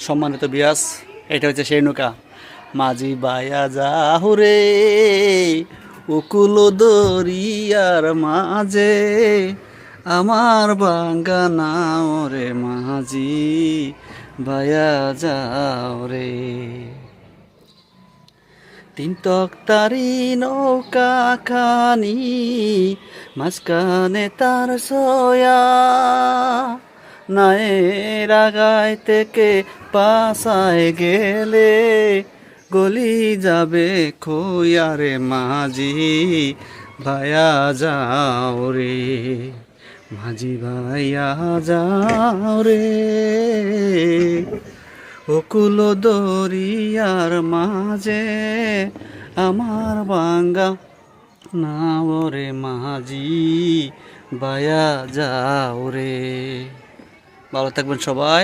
সম্মানিত বিয়াস, এটা হচ্ছে সেই নৌকা। মাঝি বায়া যাহুরে উকুল দরিয়ার মাঝে, আমার বাঙ্গা নাও রে মাঝি বায়া যাও রে। তিন তক্তারি নৌকা খানি, মাঝখানে তার সোয়া, নায়ের আগায় থেকে পাশায় গেলে গলি যাবে খোয়ারে মাঝি ভায়া যাও রে, মাঝি ভাইয়া যাও রে। অকুল দরিয়ার মাঝে, আমার বাঙ্গা নাও রে মাঝি বায়া যাও রে। ভালো থাকবেন সবাই।